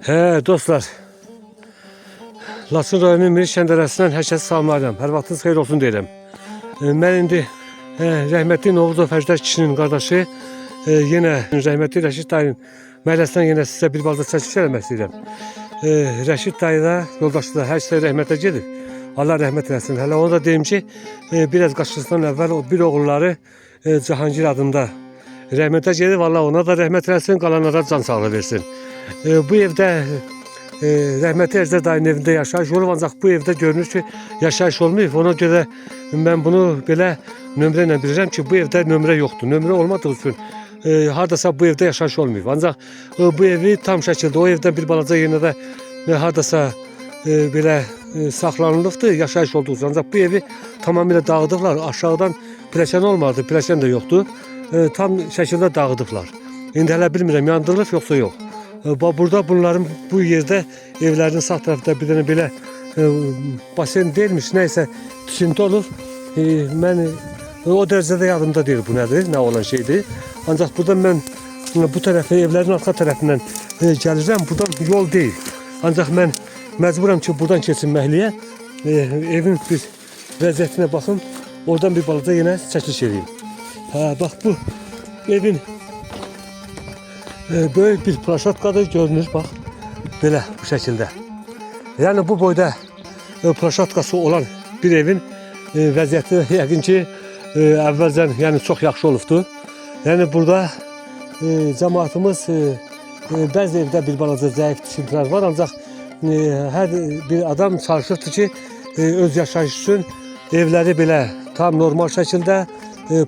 He dostlar, Laçın rayonunun Miriç şəndarəsindən hər kəsi salamlayıram. Hər vaxtınız xeyir olsun deyirəm. Mən indi rəhmətli Novuzov Əjdər kişinin qardaşı, yenə rəhmətli Rəşid dayının məhəlləsindən yenə sizə bir balaca çəkiliş eləmək istəyirəm. Rəşid dayı da, yoldaşı da hər şey rəhmətə gedir. Allah rəhmət eləsin. Hələ onu da deyim ki, biraz qaçışdan əvvəl o bir oğulları Cahangir adında rəhmətə gedir. Allah ona da rəhmət eləsin, qalanlara can sağlığı versin. Bu evdə rəhmətli Əjdər dayının evində yaşayış olub, ancaq bu evdə görünür ki, yaşayış olmayıb. Ona görə mən bunu belə nömrə ilə bilirəm ki, bu evdə nömrə yoxdur. Nömrə olmadığı üçün hardasa bu evdə yaşayış olmayıb. Ancaq bu evi tam şəkildə, o evdən bir balaca yenə də hardasa belə saxlanılıbdır, yaşayış olduğu üçün. Ancaq bu evi tamamilə dağıdıblar. Aşağıdan pləkan olmadı, pləkan da yoxdur. Tam şəkildə dağıdıblar. İndi hələ bilmirəm, yandırılıb yoxsa yox. Burada bunların bu yerdə evlərinin sağ tərəfdə bir dənə belə basen deyilmiş, nəysə tikinti olur. Mən o dərəcədə yadımda deyil bu nədir, nə olan şeydir. Ancaq burada mən bu tərəfə, evlərin arxa tərəfindən gəlirəm. Buradan yol deyil. Ancaq mən məcburam ki, buradan keçinməkliyə. Evin bir vəziyyətinə baxın. Oradan bir balaca yenə çəkiliş edeyim. Bax bu evin böyük bir plaşatkadır, görünür bax. Belə bu şəkildə. Yəni bu boyda plaşatkası olan bir evin vəziyyəti yəqin ki, əvvəlcən yəni çox yaxşı olubdur. Yəni burada cəmaatımız bəzi evdə bir balaca zəif tikintilər var, ancaq hər bir adam çalışırdı ki, öz yaşayış üçün evləri belə tam normal şəkildə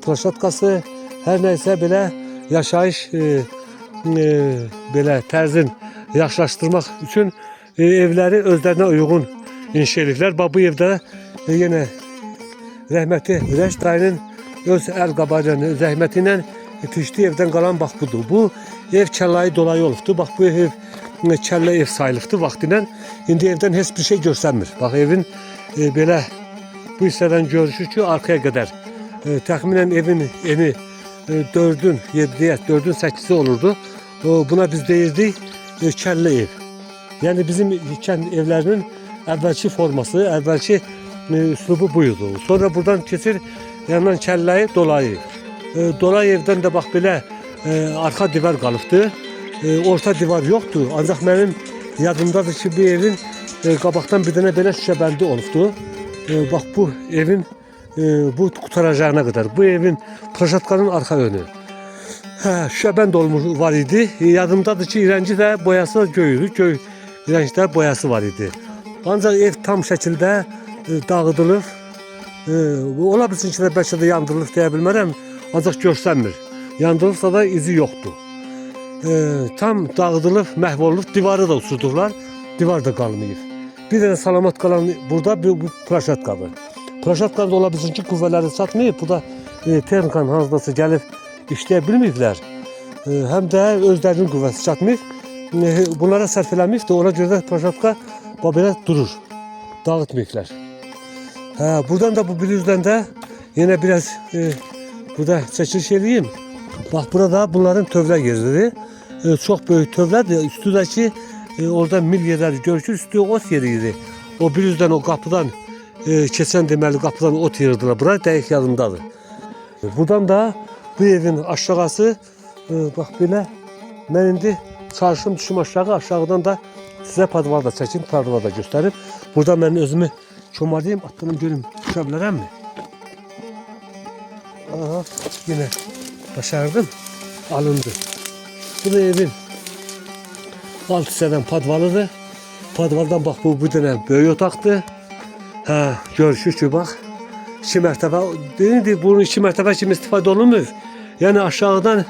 plaşatkası, hər nəysə belə yaşayış belə tərzin yaxşılaşdırmaq üçün evləri özlərinə uyğun inşa edirlər. Bu evdə yenə rəhmətli Rəşid dayının öz əl qabağı ilə, zəhməti ilə tikdiyi evdən qalan bax budur. Bu ev kəllayı dolayı olubdur. Bax bu ev kəllə ev sayılıbdır vaxtilə. İndi evdən heç bir şey görsənmir. Bax evin belə bu hissədən görüşür ki, arxaya qədər təxminən evin eni 4'ün 7'ye, 4'ün 8'i olurdu. Buna biz deyirdik kəllə ev. Yəni bizim kənd evlərinin əvvəlki forması, əvvəlki üslubu buydu. Sonra buradan keçir yandan kəlləyi dolayı. Dolayı evdən də bax belə arxa divar qalıbdı. Orta divar yoxdur. Ancaq mənim yadımdadır ki, bu evin qabaqdan bir dənə belə şüşə bəndi olubdu. Bax bu evin bu qutaracağına kadar. Bu evin plaşatkanın arka önü. Şüşəbənd olmuş var idi. Yadımdadır ki, irənci də boyası göydü. Göy irəncdə boyası var idi. Ancaq ev tam şəkildə dağıdılır. Ola bilsin ki, bəlkə də yandırılıb deyə bilmərəm. Ancaq görsənmir. Yandırılıbsa da izi yoxdur. Tam dağıdılıb, məhv olub. Divarı da uçurdular. Divar da qalmayıb. Bir dənə salamat qalan burada bu plaşatkadır. Plaşatkada ola bilsin ki, qüvvələri çatmayıb. Bu da texnikanın hazdası gəlib işləyə bilməyiblər. Həm də özlərinin qüvvəsi çatmayıb. Bunlara sərf eləməyib də, ona görə də plaşatka belə durur. Dağıtmayıblar. Buradan da bu bir üzdən də yenə biraz burada çəkiliş edeyim. Bax burada bunların tövlə yeridir. Çox böyük tövlədir. Üstüdəki orada mil yerləri görüşür. Üstü ot yeri idi. O bir üzdən o qapıdan keçən deməli qapıdan ot yığırdılar. Bura dəqiq yadımdadır. Buradan da bu evin aşağısı bax belə. Mən indi çalışım düşüm aşağı. Aşağıdan da sizə padvar da çəkim, padvar da göstərib. Burada mən özümü çomalayayım. Atlanım görüm düşə bilərəmmi? Aha, yine başardım. Alındı. Bu da evin alt hissədən padvalıdır. Padvaldan bax bu dənə böyük otaqdır. Görüşür ki, bax 2 mərtəbə, deyildi, bunun 2 mərtəbə kimi istifadə olunmur. Yəni aşağıdan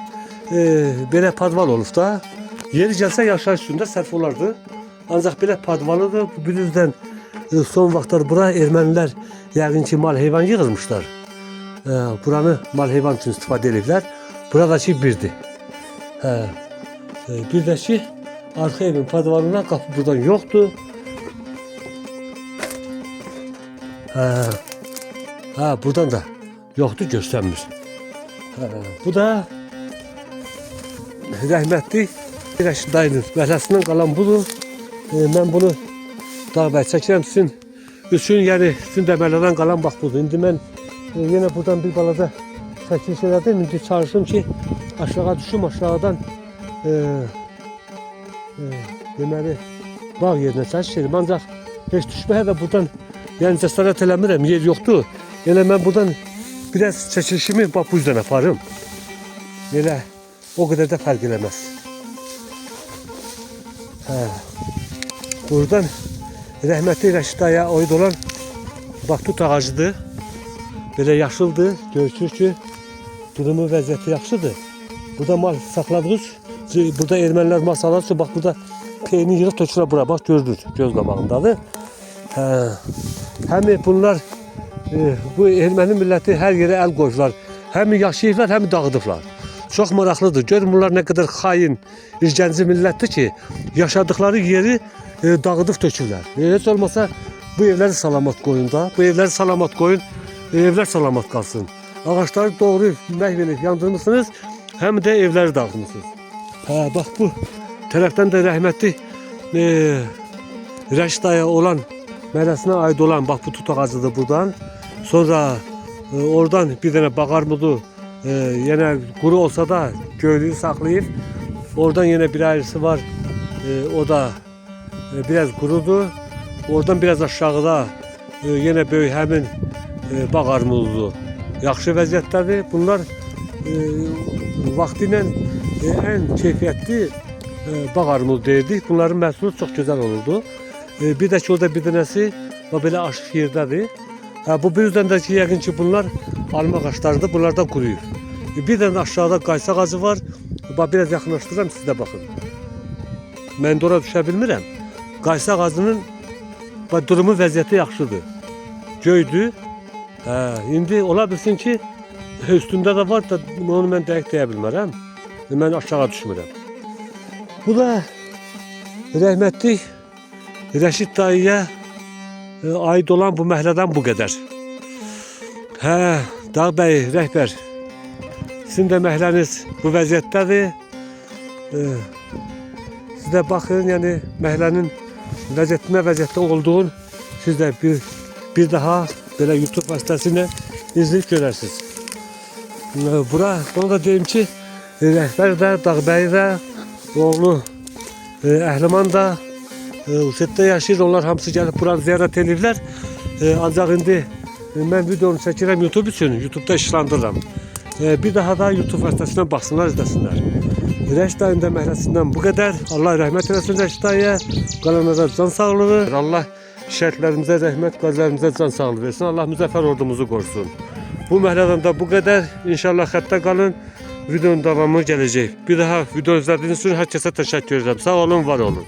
belə padval olub da, yeri gəlsə yaşayış üstündə sərf olardı. Ancaq belə padvalıdır. Bu bir üzdən son vaxtlar bura ermənilər yəqin ki, mal heyvan yığılmışlar. Buranı mal heyvan üçün istifadə edirlər. Buradakı birdir. Bir də ki, arxa evin padvalına qapı buradan yoxdur. Buradan da yoxdur, göstərmir. Bu da rəhmətli Rəşid dayının məhləsindən qalan budur. Mən bunu dağ çəkirəm sizin üçün, yəni sizin də məhlədən qalan bax budur. İndi mən yenə buradan bir balaca çəkiliş elədim. İndi çalışdım ki aşağı düşüm, aşağıdan deməli bağ yerinə çəkişirim. Ancaq heç düşməyə də buradan yəni cəsarət eləmirəm, yer yoxdur. Elə mən buradan biraz çəkilişimi bax bu yüzden aparım. Elə o qədər də fərq eləməz. Buradan rəhmətli Rəşid dayıya aid olan bax tut ağacıdır. Belə yaşıldır. Görürsünüz ki durumu, vəziyyəti yaxşıdır. Burada mal saxladığınız, burada ermənilər mal saxladıqsa bax burada peyni yığıb tökülə bura bax gördünüz, göz qabağındadır. Həm bunlar bu erməni milləti hər yerə əl qoyurlar. Həm yaşayırlar, həm dağıdıblar. Çox maraqlıdır. Görün bunlar nə qədər xain, irgənci millətdir ki, yaşadıkları yeri dağıdıb tökürlər. Heç olmasa bu evləri salamat qoyun da. Bu evləri salamat qoyun, evlər salamat qalsın. Ağaçları doğru məhv edib yandırmışsınız, həm də evləri dağıtmışsınız. Bax bu tərəfdən də rəhmətli Rəşid dayıya olan məhəlləsinə aid olan bax bu tut ağacıdır buradan. Sonra oradan bir dənə bağ armudu, yenə quru olsa da göylüyü saxlayıb. Oradan yenə bir ayrısı var, o da biraz qurudur. Oradan biraz aşağıda yenə böyük həmin bağ armududur. Yaxşı vəziyyətdədir. Bunlar vaxtı ilə ən keyfiyyətli bağ armudu deyildik. Bunların məhsulu çox gözəl olurdu. Bir də ki orada bir dənəsi belə aşıq yerdədir. Bu bir yüzden de ki yəqin ki bunlar alma ağaçlarıdır. Bunlar da quruyur. Bir dənə aşağıda qaysı ağacı var. Biraz yaxınlaşdırıram, siz də baxın. Mən də ora düşə bilmirəm. Qaysı ağacının durumu, vəziyyəti yaxşıdır. Göydür. İndi ola bilsin ki üstündə də var da onu mən dəqiq deyə bilmərəm. Mən aşağı düşmürəm. Bu da rəhmətli Rəşid dayıya aid olan bu məhəllədən bu qədər. Dağ bəy, rəhbər, sizin də məhəlləniz bu vəziyyətdədir. Siz də baxın, yəni məhəllənin vəziyyətdə olduğunu siz də bir daha belə YouTube vasitəsilə izləyib görərsiniz. Bunu da deyim ki, rəhbər də, Dağ bəy də, oğlu Əhliman da Usetdə yaşayır, onlar hamısı gəlib buranı ziyarət edirlər. Ancaq indi mən videonu çəkirəm YouTube üçün, YouTube'da işlandırıram. Bir daha da YouTube vasitəsindən baxsınlar, izləsinlər. Rəşid dayının da məhləsindən bu qədər. Allah rəhmət eləsin Rəşid dayıya, qalanlara can sağlığı. Allah şəhidlərimizə rəhmət, qazilərimizə can sağlığı versin. Allah müzəffər ordumuzu qorusun. Bu məhəllədən də bu qədər. İnşallah xəttə qalın. Videonun davamı gələcək. Bir daha video izlədiyiniz üçün hər kəsə təşəkkür edirəm. Sağ olun, var olun.